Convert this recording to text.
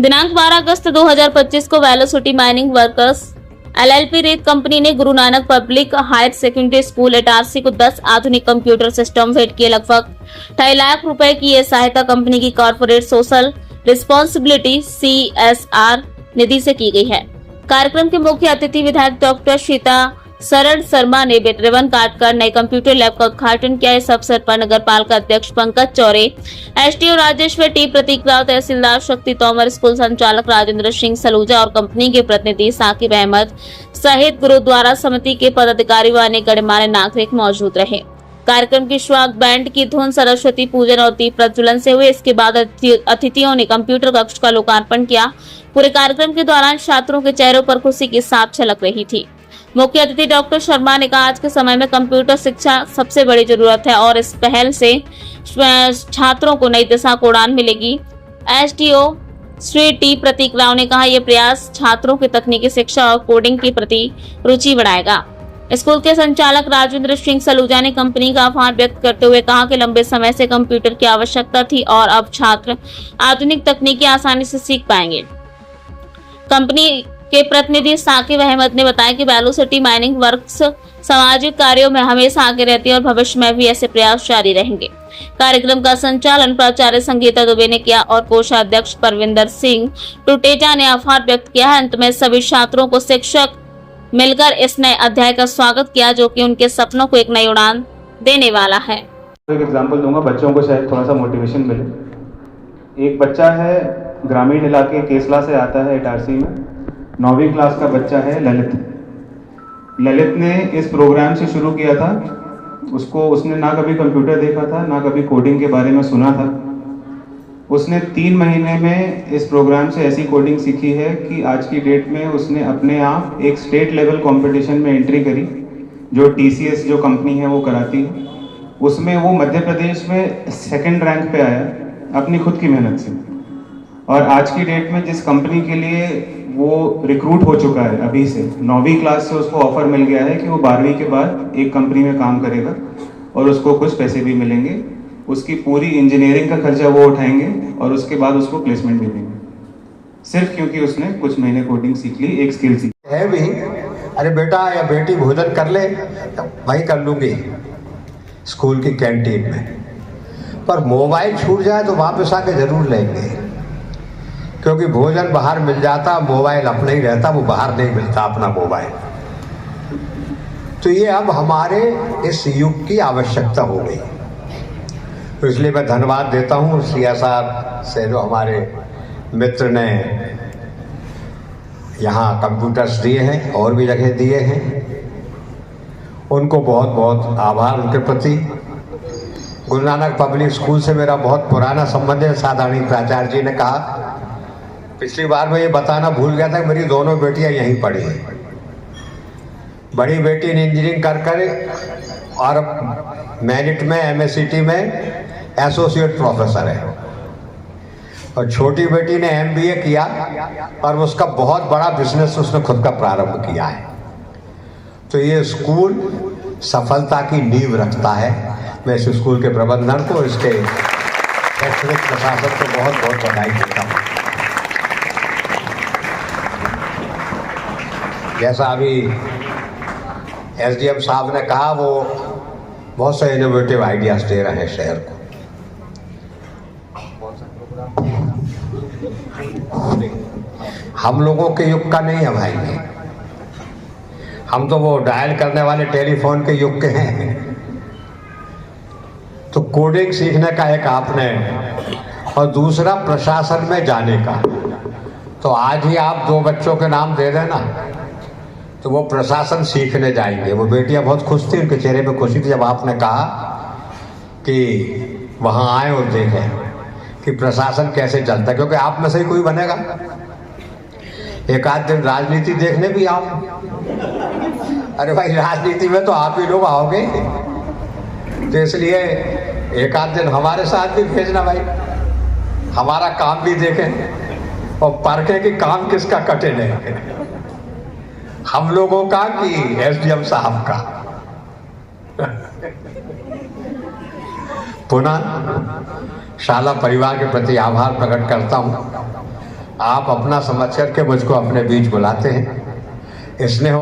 दिनांक 12 अगस्त 2025 को वेलोसिटी माइनिंग वर्कर्स एलएलपी रेत कंपनी ने Guru Nanak public higher secondary school Itarsi को 10 आधुनिक कंप्यूटर सिस्टम भेंट किए। लगभग 2.5 लाख रुपए की यह सहायता कंपनी की कॉर्पोरेट सोशल रिस्पॉन्सिबिलिटी CSR निधि से की गई है। कार्यक्रम के मुख्य अतिथि विधायक डॉक्टर सीता शरण शर्मा ने रिबन काटकर नए कंप्यूटर लैब का उद्घाटन किया। इस अवसर पर नगर पालिका अध्यक्ष पंकज चौरे, SDO राजेश्वर टी, प्रतीक राव, तहसीलदार शक्ति तोमर, स्कूल संचालक राजेंद्र सिंह सलूजा और कंपनी के प्रतिनिधि साकिब अहमद सहित गुरुद्वारा समिति के पदाधिकारी व अनेक गणमान्य नागरिक मौजूद रहे। कार्यक्रम की शुरुआत बैंड की धुन, सरस्वती पूजन और दीप प्रज्वलन से हुई। इसके बाद अतिथियों ने कंप्यूटर कक्ष का लोकार्पण किया। पूरे कार्यक्रम के दौरान छात्रों के चेहरों पर खुशी की साफ झलक रही थी। मुख्य अतिथि डॉक्टर शर्मा ने कहा, आज के समय में कंप्यूटर शिक्षा सबसे बड़ी जरूरत है और इस पहल से छात्रों को नई दिशा को उड़ान मिलेगी। SDO श्री टी प्रतीक राव ने कहा, यह प्रयास छात्रों की तकनीकी शिक्षा और कोडिंग के प्रति रुचि बढ़ाएगा। स्कूल के संचालक राजेंद्र सिंह सलूजा ने कंपनी का आभार व्यक्त करते हुए कहा कि लंबे समय से कंप्यूटर की आवश्यकता थी और अब छात्र आधुनिक तकनीकी आसानी से सीख पाएंगे। कंपनी के प्रतिनिधि साकिब अहमद ने बताया कि वेलोसिटी माइनिंग वर्क्स सामाजिक कार्यों में हमेशा आगे रहती है और भविष्य में भी ऐसे प्रयास जारी रहेंगे। कार्यक्रम का संचालन प्राचार्य संगीता दुबे ने किया और कोषाध्यक्ष परविंदर सिंह टुटेजा ने आभार व्यक्त किया। अंत में सभी छात्रों को शिक्षक मिलकर इस नए अध्याय का स्वागत किया, जो कि उनके सपनों को एक नई उड़ान देने वाला है। एक एग्जांपल दूंगा, बच्चों को शायद थोड़ा सा मोटिवेशन मिले। एक बच्चा है, ग्रामीण इलाके केसला से आता है, इटारसी में 9वीं क्लास का बच्चा है ललित ने इस प्रोग्राम से शुरू किया था। उसने ना कभी कंप्यूटर देखा था, ना कभी कोडिंग के बारे में सुना था। उसने 3 महीने में इस प्रोग्राम से ऐसी कोडिंग सीखी है कि आज की डेट में उसने अपने आप एक स्टेट लेवल कंपटीशन में एंट्री करी, जो TCS जो कंपनी है वो कराती है। उसमें वो मध्य प्रदेश में 2nd रैंक पे आया अपनी खुद की मेहनत से। और आज की डेट में जिस कंपनी के लिए वो रिक्रूट हो चुका है, अभी से 9वीं क्लास से उसको ऑफर मिल गया है कि वो 12वीं के बाद एक कंपनी में काम करेगा और उसको कुछ पैसे भी मिलेंगे। उसकी पूरी इंजीनियरिंग का खर्चा वो उठाएंगे और उसके बाद उसको प्लेसमेंट भी देंगे, सिर्फ क्योंकि उसने कुछ महीने कोडिंग सीख ली, एक स्किल सीखी है भी। अरे बेटा या बेटी भोजन कर ले, वही कर लूँगी स्कूल की कैंटीन में, पर मोबाइल छूट जाए तो वापस आके जरूर लेंगे, क्योंकि भोजन बाहर मिल जाता, मोबाइल अपना ही रहता, वो बाहर नहीं मिलता अपना मोबाइल। तो ये अब हमारे इस युग की आवश्यकता हो गई। तो इसलिए मैं धन्यवाद देता हूँ CSR से, जो हमारे मित्र ने यहाँ कंप्यूटर्स दिए हैं और भी जगह दिए हैं, उनको बहुत बहुत आभार उनके प्रति। गुरु नानक पब्लिक स्कूल से मेरा बहुत पुराना संबंध है। साधारणी प्राचार्य जी ने कहा, पिछली बार मैं ये बताना भूल गया था कि मेरी दोनों बेटियां यहीं पढ़ी हैं। बड़ी बेटी ने इंजीनियरिंग कर और मेरिट में MSCT में एसोसिएट प्रोफेसर है, और छोटी बेटी ने MBA किया और उसका बहुत बड़ा बिजनेस उसने खुद का प्रारंभ किया है। तो ये स्कूल सफलता की नींव रखता है। मैं इस स्कूल के प्रबंधन को, इसके शैक्षणिक प्रशासन को बहुत बहुत बधाई देता हूँ। जैसा अभी SDM साहब ने कहा, वो बहुत से इनोवेटिव आइडियाज दे रहे हैं शहर को। हम लोगों के युग का नहीं है भाई, हम तो वो डायल करने वाले टेलीफोन के युग के हैं। तो कोडिंग सीखने का एक आपने, और दूसरा प्रशासन में जाने का। तो आज ही आप 2 बच्चों के नाम दे देना, तो वो प्रशासन सीखने जाएंगे। वो बेटियां बहुत खुश थी, उनके चेहरे पे खुशी थी जब आपने कहा कि वहाँ आए और देखें कि प्रशासन कैसे चलता है, क्योंकि आप में से ही कोई बनेगा। एक आध दिन राजनीति देखने भी आओ। अरे भाई, राजनीति में तो आप ही लोग आओगे, तो इसलिए एक आध दिन हमारे साथ भी भेजना भाई, हमारा काम भी देखें और परखें कि काम किसका कटे नहीं, हम लोगों का कि SDM साहब का। पुनः शाला परिवार के प्रति आभार प्रकट करता हूँ। आप अपना समझ करके मुझको अपने बीच बुलाते हैं। स्नेह